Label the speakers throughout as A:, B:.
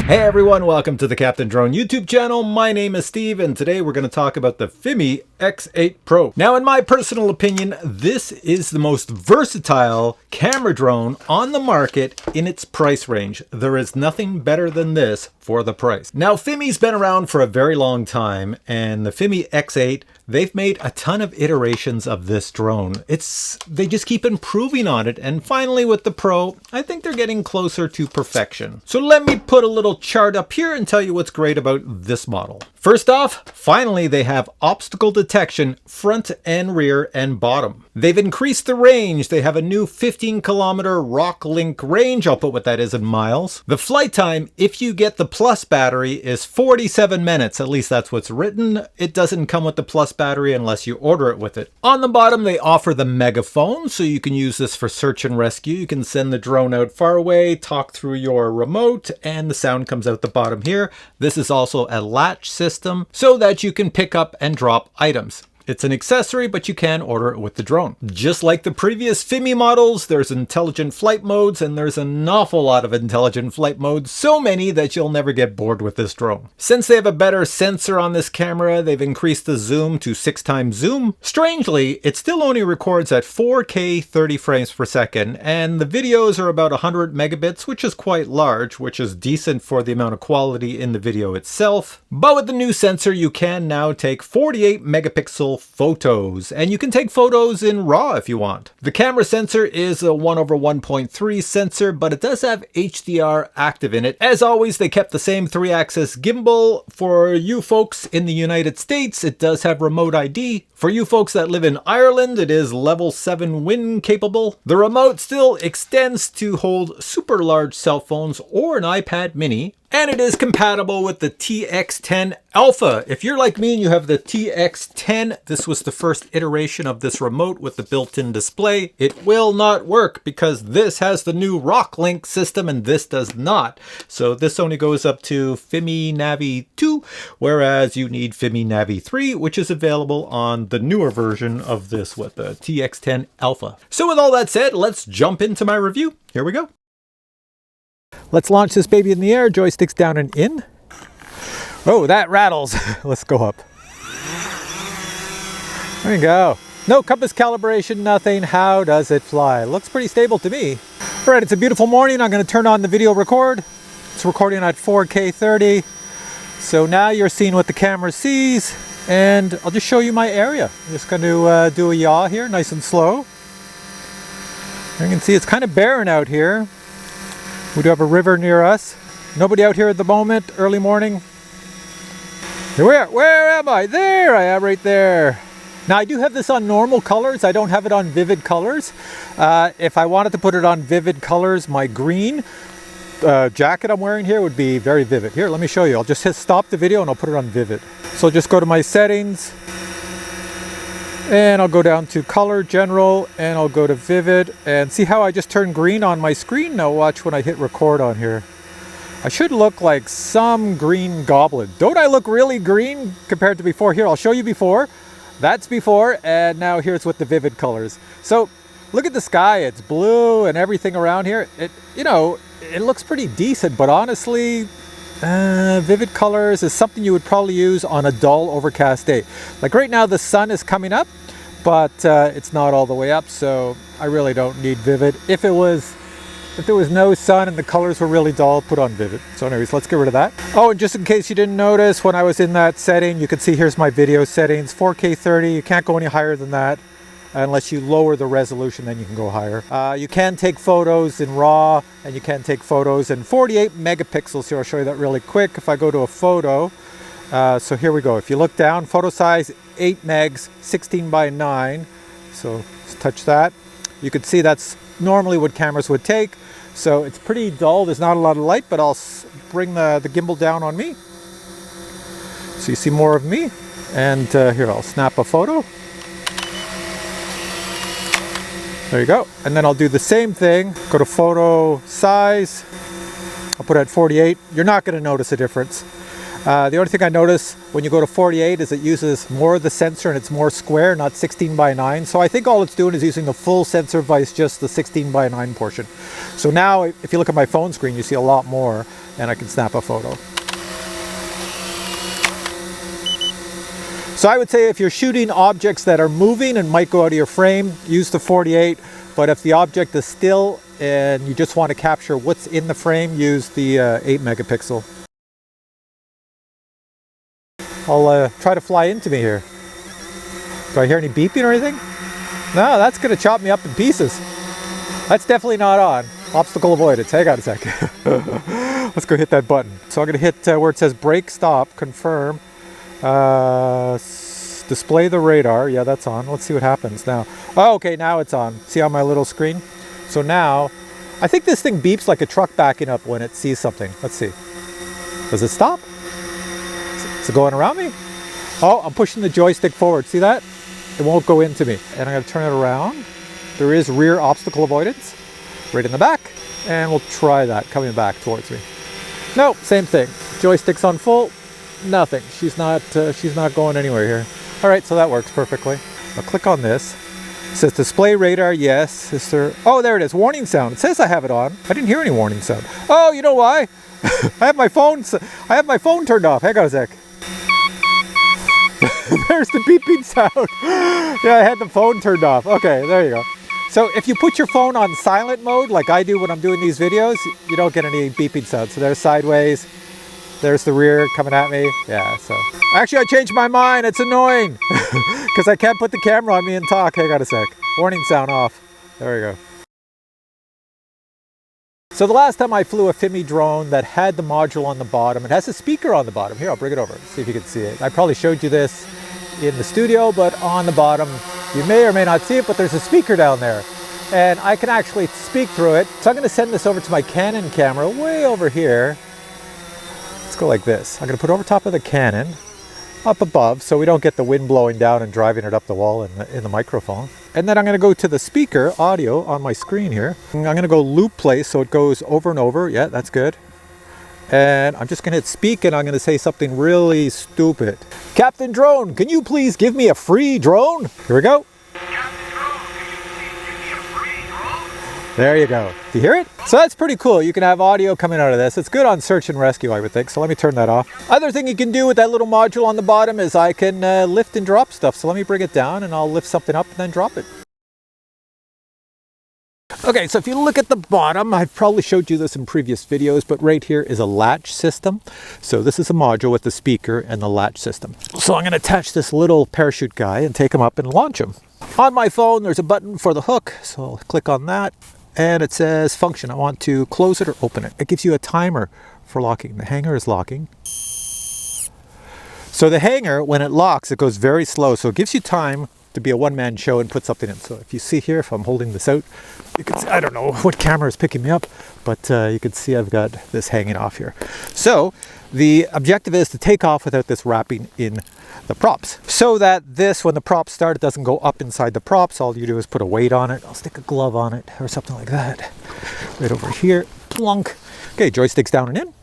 A: Hey everyone, welcome to the Captain Drone YouTube channel. My name is Steve and today we're going to talk about the FIMI X8 Pro. Now in my personal opinion, this is the most versatile camera drone on the market in its price range. There is nothing better than this for the price. Now FIMI's been around for a very long time and the FIMI X8, they've made a ton of iterations of this drone. They just keep improving on it, and finally with the Pro, I think they're getting closer to perfection. So let me put a little chart up here and tell you what's great about this model. First off, finally they have obstacle detection front and rear and bottom. They've increased the range. They have a new 15-kilometer rock link range. I'll put what that is in miles. The flight time, if you get the Plus battery, is 47 minutes. At least that's what's written. It doesn't come with the Plus battery unless you order it with it. On the bottom, they offer the Megaphone, so you can use this for search and rescue. You can send the drone out far away, talk through your remote, and the sound comes out the bottom here. This is also a latch system so that you can pick up and drop items. It's an accessory, but you can order it with the drone. Just like the previous FIMI models, there's intelligent flight modes, and there's an awful lot of intelligent flight modes, so many that you'll never get bored with this drone. Since they have a better sensor on this camera, they've increased the zoom to 6x zoom. Strangely, it still only records at 4K 30 frames per second, and the videos are about 100 megabits, which is quite large, which is decent for the amount of quality in the video itself. But with the new sensor, you can now take 48 megapixel photos, and you can take photos in RAW if you want. The camera sensor is a 1/1.3 sensor, but it does have HDR active in it. As always, they kept the same 3-axis gimbal. For you folks in the United States, it does have remote ID. For you folks that live in Ireland, it is level 7 wind capable. The remote still extends to hold super large cell phones or an iPad mini. And it is compatible with the TX10 Alpha. If you're like me and you have the TX10, this was the first iteration of this remote with the built-in display. It will not work because this has the new Rock Link system and this does not. So this only goes up to FIMI Navi 2, whereas you need FIMI Navi 3, which is available on the newer version of this with the TX10 Alpha. So with all that said, let's jump into my review. Here we go. Let's launch this baby in the air, joysticks down and in. Oh, that rattles. Let's go up. There you go. No compass calibration, nothing. How does it fly? Looks pretty stable to me. All right, it's a beautiful morning. I'm going to turn on the video record. It's recording at 4K 30. So now you're seeing what the camera sees, and I'll just show you my area. I'm just going to do a yaw here, nice and slow. You can see it's kind of barren out here. We do have a river near us. Nobody out here at the moment, early morning. Where am I? There I am, right there. Now I do have this on normal colors. I don't have it on vivid colors. If I wanted to put it on vivid colors, my green jacket I'm wearing here would be very vivid. Here, let me show you. I'll just hit stop the video and I'll put it on vivid. So just go to my settings and I'll go down to color, general, and I'll go to vivid, and see how I just turned green on my screen? Now watch when I hit record on here. I should look like some green goblin. Don't I look really green compared to before? Here, I'll show you before. That's before, and now here's with the vivid colors. So look at the sky, it's blue and everything around here. It looks pretty decent, but honestly, vivid colors is something you would probably use on a dull overcast day. Like right now the sun is coming up, but it's not all the way up, so I really don't need vivid. If there was no sun and the colors were really dull, put on vivid. So anyways, let's get rid of that. Oh, and just in case you didn't notice, when I was in that setting, you can see here's my video settings, 4K 30. You can't go any higher than that. Unless you lower the resolution, then you can go higher. You can take photos in RAW, and you can take photos in 48 megapixels. Here, I'll show you that really quick. If I go to a photo, so here we go. If you look down, photo size 8 megs, 16:9. So let's touch that. You can see that's normally what cameras would take. So it's pretty dull. There's not a lot of light, but I'll bring the gimbal down on me. So you see more of me. And here, I'll snap a photo. There you go. And then I'll do the same thing. Go to photo size. I'll put it at 48. You're not going to notice a difference. The only thing I notice when you go to 48 is it uses more of the sensor and it's more square, not 16:9. So I think all it's doing is using the full sensor vice, just the 16:9 portion. So now if you look at my phone screen, you see a lot more and I can snap a photo. So I would say if you're shooting objects that are moving and might go out of your frame, use the 48. But if the object is still and you just want to capture what's in the frame, use the 8 megapixel. I'll try to fly into me here. Do I hear any beeping or anything? No, that's going to chop me up in pieces. That's definitely not on. Obstacle avoidance. Hang on a sec. Let's go hit that button. So I'm going to hit where it says brake, stop, confirm. Display the radar. Yeah, that's on. Let's see what happens now. Oh, okay, now it's on. See on my little screen? So now, I think this thing beeps like a truck backing up when it sees something. Let's see. Does it stop? Is it going around me? Oh, I'm pushing the joystick forward. See that? It won't go into me. And I'm going to turn it around. There is rear obstacle avoidance right in the back. And we'll try that coming back towards me. No, same thing. Joystick's on full. Nothing. She's not going anywhere here. All right, so that works perfectly. I'll click on this. It says display radar. Yes. Is there? Oh, there it is. Warning sound. It says I have it on. I didn't hear any warning sound. Oh, you know why? I have my phone turned off. Hang on a sec. There's the beeping sound. Yeah, I had the phone turned off. Okay, there you go. So if you put your phone on silent mode, like I do when I'm doing these videos, you don't get any beeping sound. So there's sideways. There's the rear coming at me. Yeah, so. Actually, I changed my mind. It's annoying. Because I can't put the camera on me and talk. Hang on a sec. Warning sound off. There we go. So the last time I flew a FIMI drone that had the module on the bottom, it has a speaker on the bottom. Here, I'll bring it over, see if you can see it. I probably showed you this in the studio, but on the bottom, you may or may not see it, but there's a speaker down there. And I can actually speak through it. So I'm going to send this over to my Canon camera way over here. Let's go like this. I'm going to put it over top of the Canon, up above, so we don't get the wind blowing down and driving it up the wall in the microphone. And then I'm going to go to the speaker audio on my screen here. I'm going to go loop play so it goes over and over. Yeah, that's good. And I'm just going to hit speak and I'm going to say something really stupid. Captain Drone, can you please give me a free drone? Here we go. There you go. Do you hear it? So that's pretty cool. You can have audio coming out of this. It's good on search and rescue, I would think. So let me turn that off. Other thing you can do with that little module on the bottom is I can lift and drop stuff. So let me bring it down and I'll lift something up and then drop it. Okay, so if you look at the bottom, I've probably showed you this in previous videos, but right here is a latch system. So this is a module with the speaker and the latch system. So I'm going to attach this little parachute guy and take him up and launch him. On my phone, there's a button for the hook. So I'll click on that. And it says function. I want to close it or open it. It gives you a timer for locking. The hanger is locking. So the hanger, when it locks, it goes very slow. So it gives you time to be a one-man show and put something in. So if you see here, if I'm holding this out, you can see, I don't know what camera is picking me up, but you can see I've got this hanging off here. So the objective is to take off without this wrapping in the props, so that this, when the props start, it doesn't go up inside the props. All you do is put a weight on it. I'll stick a glove on it or something like that. Right over here, plunk. Okay, joysticks down and in.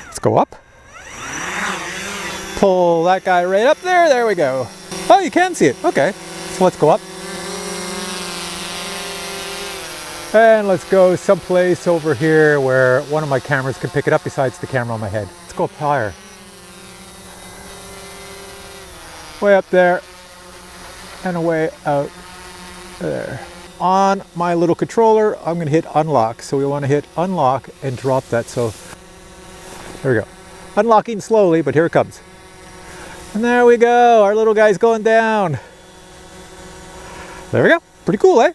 A: Let's go up. Pull that guy right up there. There we go. Oh, you can see it. Okay, so let's go up. And let's go someplace over here where one of my cameras can pick it up besides the camera on my head. Let's go up higher. Way up there and away out there. On my little controller, I'm going to hit unlock. So we want to hit unlock and drop that. So there we go. Unlocking slowly, but here it comes. And there we go. Our little guy's going down. There we go. Pretty cool, eh?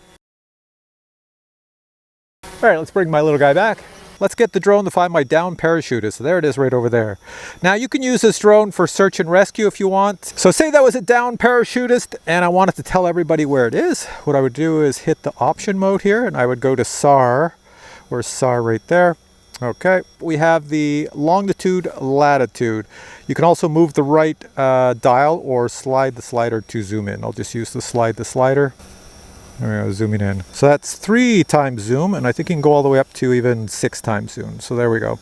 A: All right, let's bring my little guy back. Let's get the drone to find my down parachutist. So there it is right over there. Now you can use this drone for search and rescue if you want. So say that was a down parachutist and I wanted to tell everybody where it is. What I would do is hit the option mode here and I would go to SAR. Where's SAR? Right there. Okay, we have the longitude, latitude. You can also move the right dial or slide the slider to zoom in. I'll just use the slider. There we go, zooming in. So that's 3 times zoom, and I think you can go all the way up to even 6 times zoom. So there we go.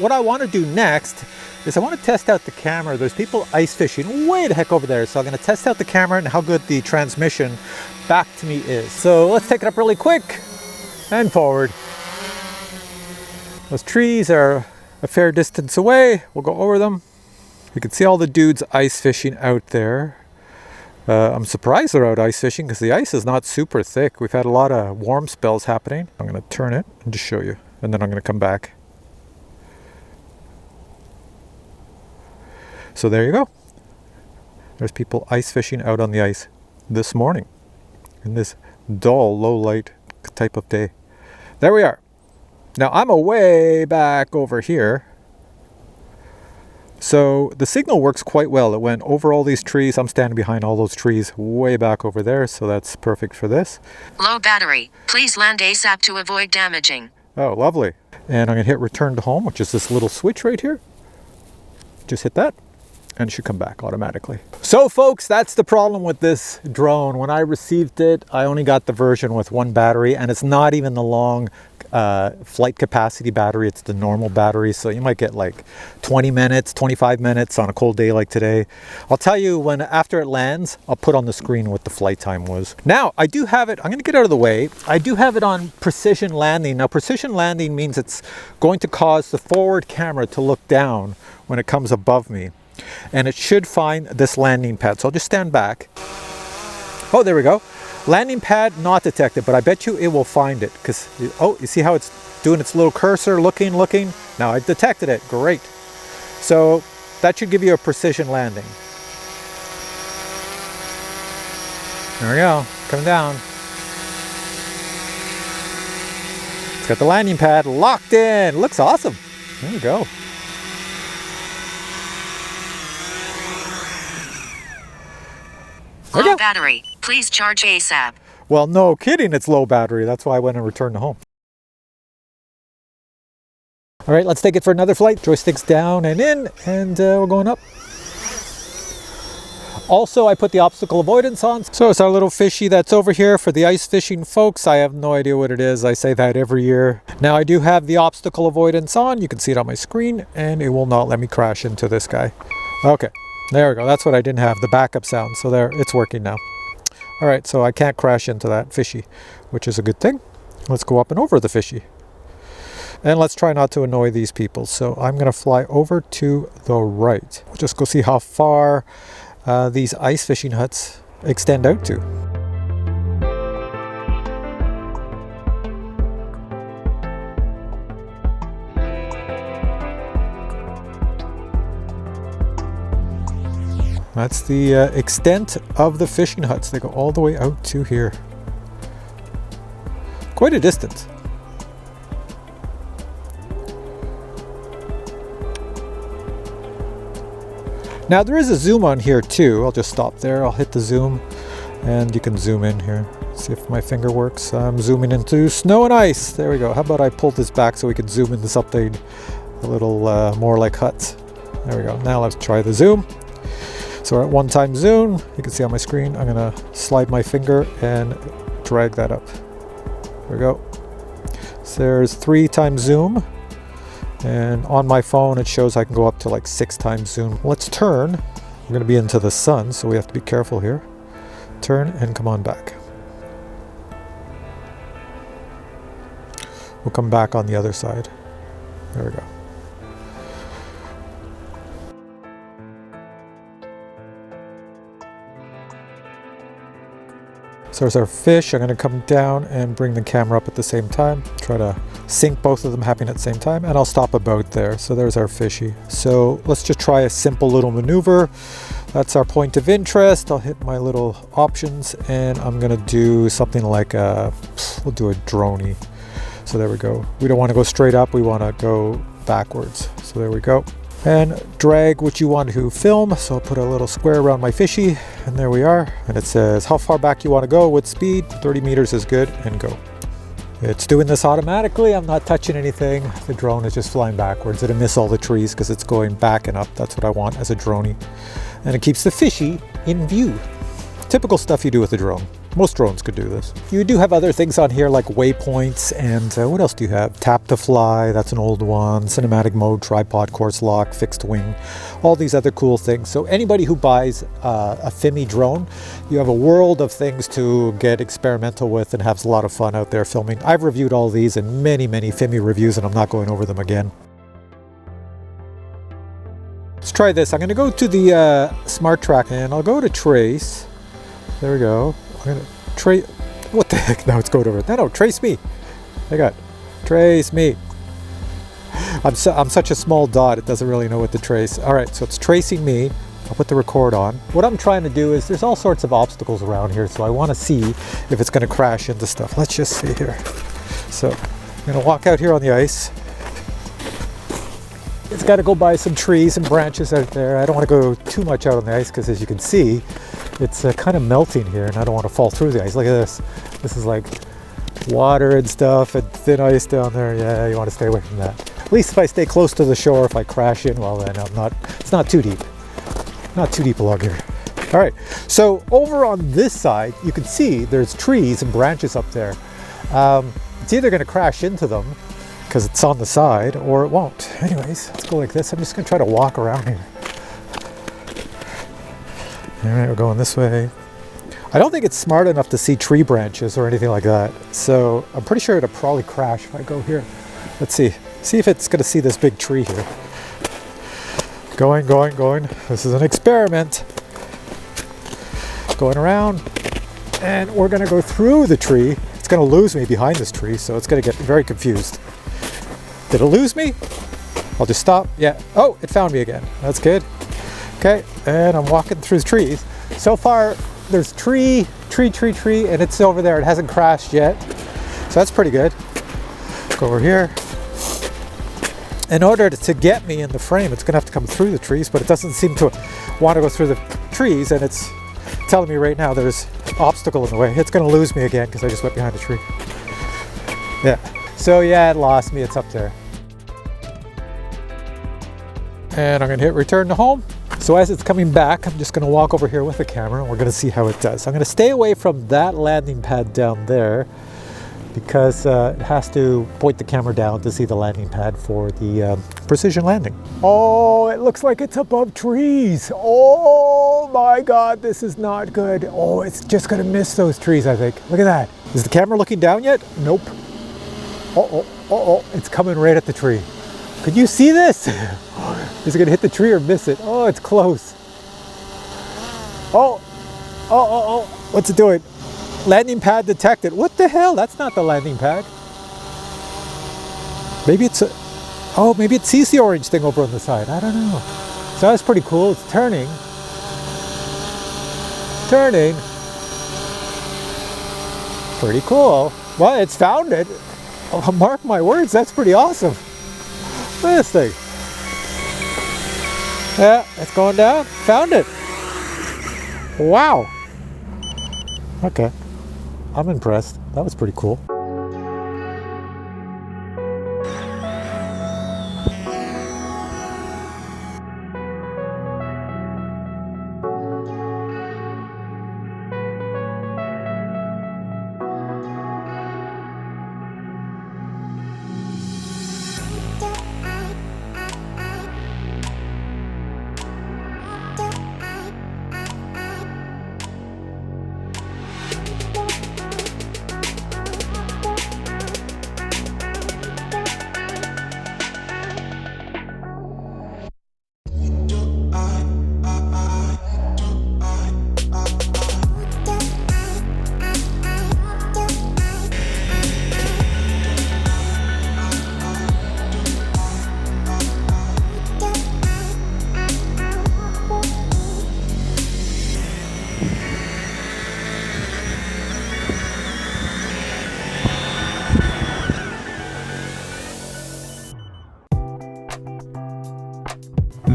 A: what I want to do next is I want to test out the camera. There's people ice fishing way the heck over there. So I'm going to test out the camera and how good the transmission back to me is. So let's take it up really quick and forward. Those trees are a fair distance away. We'll go over them. You can see all the dudes ice fishing out there. I'm surprised they're out ice fishing because the ice is not super thick. We've had a lot of warm spells happening. I'm going to turn it and just show you, and then I'm going to come back. So there you go. There's people ice fishing out on the ice this morning in this dull, low light type of day. There we are. Now I'm way back over here. So the signal works quite well. It went over all these trees. I'm standing behind all those trees way back over there. So that's perfect for this.
B: Low battery. Please land ASAP to avoid damaging.
A: Oh, lovely. And I'm going to hit return to home, which is this little switch right here. Just hit that and it should come back automatically. So folks, that's the problem with this drone. When I received it, I only got the version with one battery, and it's not even the long flight capacity battery. It's the normal battery. So you might get like 20 minutes, 25 minutes on a cold day like today. I'll tell you when after it lands, I'll put on the screen what the flight time was. Now I do have it, I'm going to get out of the way. I do have it on precision landing. Now precision landing means it's going to cause the forward camera to look down when it comes above me. And it should find this landing pad. So I'll just stand back. Oh, there we go. Landing pad not detected, but I bet you it will find it because, oh, you see how it's doing its little cursor, looking. Now I detected it. Great. So that should give you a precision landing. There we go. Coming down. It's got the landing pad locked in. Looks awesome. There we go.
B: Low battery. Please charge ASAP.
A: Well, no kidding, it's low battery. That's why I went and returned to home. All right, let's take it for another flight. Joystick's down and in, and we're going up. Also, I put the obstacle avoidance on. So it's our little fishy that's over here for the ice fishing folks. I have no idea what it is. I say that every year. Now I do have the obstacle avoidance on. You can see it on my screen, and it will not let me crash into this guy. Okay. There we go. That's what I didn't have, the backup sound. So there, it's working now. All right, so I can't crash into that fishy, which is a good thing. Let's go up and over the fishy. And let's try not to annoy these people. So I'm going to fly over to the right. We'll just go see how far these ice fishing huts extend out to. That's the extent of the fishing huts. They go all the way out to here. Quite a distance. Now there is a zoom on here too. I'll just stop there. I'll hit the zoom and you can zoom in here. See if my finger works. I'm zooming into snow and ice. There we go. How about I pull this back so we can zoom into something a little more like huts. There we go. Now let's try the zoom. So we're at 1x zoom. You can see on my screen, I'm gonna slide my finger and drag that up. There we go. So there's 3x zoom. And on my phone, it shows I can go up to like 6x zoom. Let's turn. We're gonna be into the sun, so we have to be careful here. Turn and come on back. We'll come back on the other side. There we go. So there's our fish. I'm going to come down and bring the camera up at the same time. Try to sync both of them happening at the same time. And I'll stop about there. So there's our fishy. So let's just try a simple little maneuver. That's our point of interest. I'll hit my little options and I'm going to do something like we'll do a droney. So there we go. We don't want to go straight up. We want to go backwards. So there we go. And drag what you want to film. So I'll put a little square around my fishy and there we are. And it says how far back you want to go with speed. 30 meters is good, and go. It's doing this automatically. I'm not touching anything. The drone is just flying backwards. It'll miss all the trees because it's going back and up. That's what I want as a droney. And it keeps the fishy in view. Typical stuff you do with a drone. Most drones could do this. You do have other things on here like waypoints and what else do you have? Tap to fly, that's an old one. Cinematic mode, tripod, course lock, fixed wing. All these other cool things. So anybody who buys a FIMI drone, you have a world of things to get experimental with and have a lot of fun out there filming. I've reviewed all these in many FIMI reviews and I'm not going over them again. Let's try this. I'm going to go to the Smart Track and I'll go to Trace. There we go. I'm going to trace. What the heck? Now it's going over. No, trace me. I got trace me. I'm such a small dot, it doesn't really know what to trace. All right, so it's tracing me. I'll put the record on. What I'm trying to do is there's all sorts of obstacles around here, so I want to see if it's going to crash into stuff. Let's just see here. So I'm going to walk out here on the ice. It's got to go by some trees and branches out there. I don't want to go too much out on the ice because, as you can see, it's kind of melting here and I don't want to fall through the ice. Look at this. This is like water and stuff and thin ice down there. Yeah, you want to stay away from that. At least if I stay close to the shore, if I crash in, well then it's not too deep. Not too deep along here. All right, so over on this side, you can see there's trees and branches up there. It's either going to crash into them because it's on the side or it won't. Anyways, let's go like this. I'm just going to try to walk around here. All right, we're going this way. I don't think it's smart enough to see tree branches or anything like that. So I'm pretty sure it'll probably crash if I go here. Let's see. See if it's going to see this big tree here. Going. This is an experiment. Going around. And we're going to go through the tree. It's going to lose me behind this tree, so it's going to get very confused. Did it lose me? I'll just stop. Yeah. Oh, it found me again. That's good. Okay, and I'm walking through the trees. So far, there's tree, and it's over there. It hasn't crashed yet. So that's pretty good. Go over here. In order to get me in the frame, it's gonna have to come through the trees, but it doesn't seem to want to go through the trees, and it's telling me right now there's an obstacle in the way. It's gonna lose me again because I just went behind a tree. Yeah, so yeah, it lost me, it's up there. And I'm gonna hit return to home. So as it's coming back, I'm just going to walk over here with the camera and we're going to see how it does. I'm going to stay away from that landing pad down there because it has to point the camera down to see the landing pad for the precision landing. Oh, it looks like it's above trees. Oh my God, this is not good. Oh, it's just going to miss those trees, I think. Look at that. Is the camera looking down yet? Nope. Uh-oh, it's coming right at the tree. Could you see this? Is it going to hit the tree or miss it? Oh, it's close. Oh. What's it doing? Landing pad detected. What the hell? That's not the landing pad. Maybe it's maybe it sees the orange thing over on the side. I don't know. So that's pretty cool. It's turning. Pretty cool. Well, it's found it. Oh, mark my words, that's pretty awesome. Look at this thing. Yeah, it's going down. Found it. Wow. Okay. I'm impressed. That was pretty cool.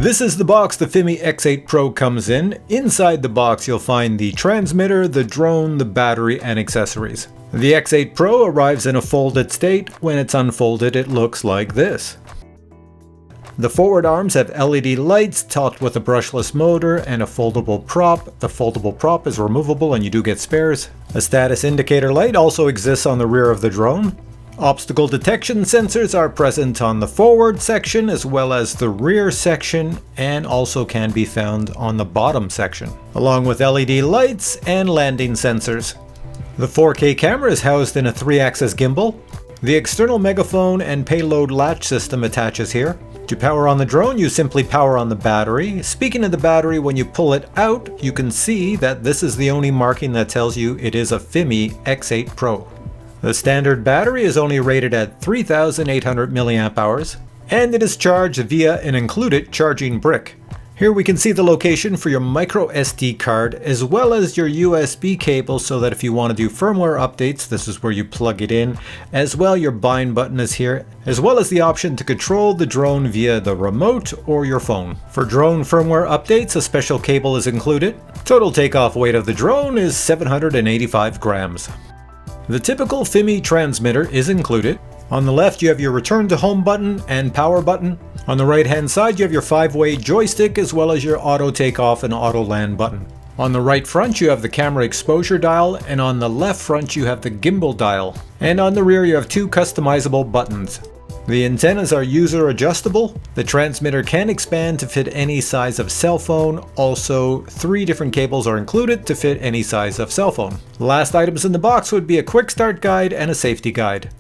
C: This is the box the FIMI X8 Pro comes in. Inside the box you'll find the transmitter, the drone, the battery, and accessories. The X8 Pro arrives in a folded state. When it's unfolded, it looks like this. The forward arms have LED lights topped with a brushless motor and a foldable prop. The foldable prop is removable and you do get spares. A status indicator light also exists on the rear of the drone. Obstacle detection sensors are present on the forward section as well as the rear section, and also can be found on the bottom section, along with LED lights and landing sensors. The 4K camera is housed in a 3-axis gimbal. The external megaphone and payload latch system attaches here. To power on the drone, you simply power on the battery. Speaking of the battery, when you pull it out, you can see that this is the only marking that tells you it is a FIMI X8 Pro. The standard battery is only rated at 3,800 mAh, and it is charged via an included charging brick. Here we can see the location for your micro SD card as well as your USB cable, so that if you want to do firmware updates, this is where you plug it in. As well, your bind button is here, as well as the option to control the drone via the remote or your phone. For drone firmware updates, a special cable is included. Total takeoff weight of the drone is 785 grams. The typical FIMI transmitter is included. On the left you have your return to home button and power button. On the right hand side you have your 5-way joystick as well as your auto takeoff and auto land button. On the right front you have the camera exposure dial, and on the left front you have the gimbal dial. And on the rear you have 2 customizable buttons. The antennas are user adjustable. The transmitter can expand to fit any size of cell phone. Also, 3 different cables are included to fit any size of cell phone. Last items in the box would be a quick start guide and a safety guide.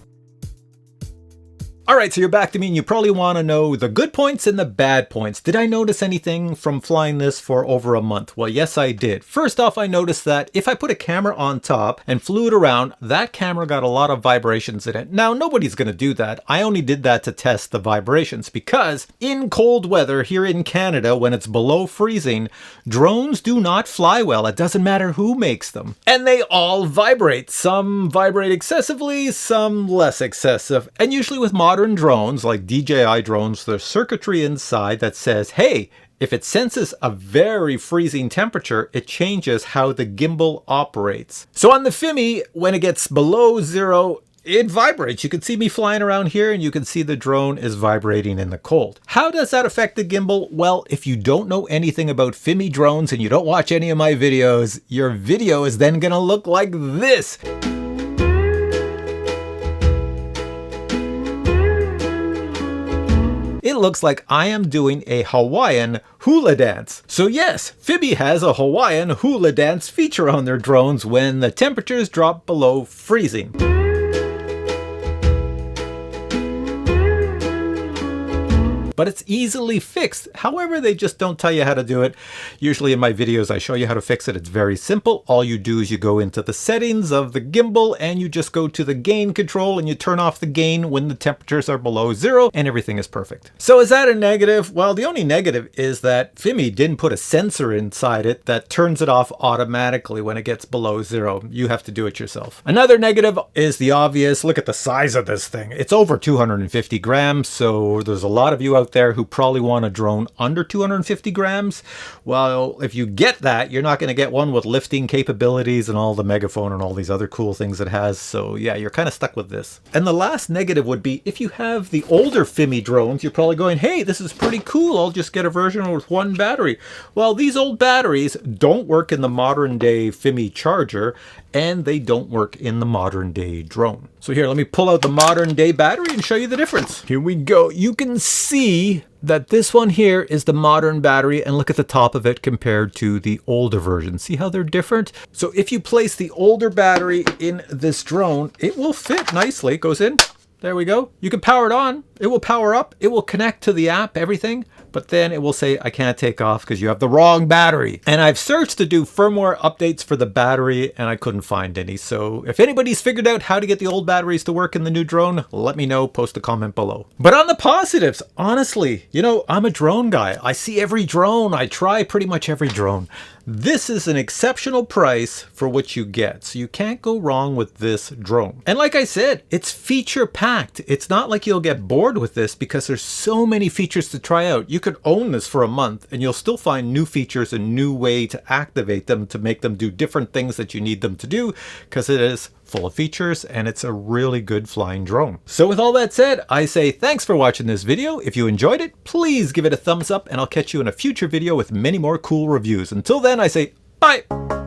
A: Alright, so you're back to me and you probably want to know the good points and the bad points. Did I notice anything from flying this for over a month? Well, yes, I did. First off, I noticed that if I put a camera on top and flew it around, that camera got a lot of vibrations in it. Now, nobody's going to do that. I only did that to test the vibrations because in cold weather here in Canada, when it's below freezing, drones do not fly well. It doesn't matter who makes them. And they all vibrate. Some vibrate excessively, some less excessive. And usually with modern drones like DJI drones, there's circuitry inside that says, hey, if it senses a very freezing temperature, it changes how the gimbal operates. So on the FIMI, when it gets below 0, it vibrates. You can see me flying around here and you can see the drone is vibrating in the cold. How does that affect the gimbal? Well, if you don't know anything about FIMI drones and you don't watch any of my videos, your video is then gonna look like this. It looks like I am doing a Hawaiian hula dance. So yes, FIMI has a Hawaiian hula dance feature on their drones when the temperatures drop below freezing. But it's easily fixed. However, they just don't tell you how to do it. Usually in my videos, I show you how to fix it. It's very simple. All you do is you go into the settings of the gimbal and you just go to the gain control and you turn off the gain when the temperatures are below 0 and everything is perfect. So is that a negative? Well, the only negative is that FIMI didn't put a sensor inside it that turns it off automatically when it gets below 0. You have to do it yourself. Another negative is the obvious. Look at the size of this thing. It's over 250 grams. So there's a lot of you out there who probably want a drone under 250 grams. Well, if you get that, you're not going to get one with lifting capabilities and all the Megaphone and all these other cool things it has. So yeah, you're kind of stuck with this. And the last negative would be if you have the older FIMI drones, you're probably going, hey, this is pretty cool. I'll just get a version with 1 battery. Well, these old batteries don't work in the modern day FIMI charger, and they don't work in the modern day drone. So here, let me pull out the modern day battery and show you the difference. Here we go. You can see that this one here is the modern battery, and look at the top of it compared to the older version. See how they're different? So if you place the older battery in this drone, it will fit nicely. It goes in. There we go. You can power it on. It will power up. It will connect to the app, everything. But then it will say, I can't take off because you have the wrong battery. And I've searched to do firmware updates for the battery and I couldn't find any. So if anybody's figured out how to get the old batteries to work in the new drone, let me know, post a comment below. But on the positives, honestly, you know, I'm a drone guy. I see every drone. I try pretty much every drone. This is an exceptional price for what you get. So you can't go wrong with this drone. And like I said, it's feature packed. It's not like you'll get bored with this because there's so many features to try out. You could own this for a month and you'll still find new features and new way to activate them to make them do different things that you need them to do, because it is full of features and it's a really good flying drone. So with all that said, I say thanks for watching this video. If you enjoyed it, please give it a thumbs up and I'll catch you in a future video with many more cool reviews. Until then, I say bye!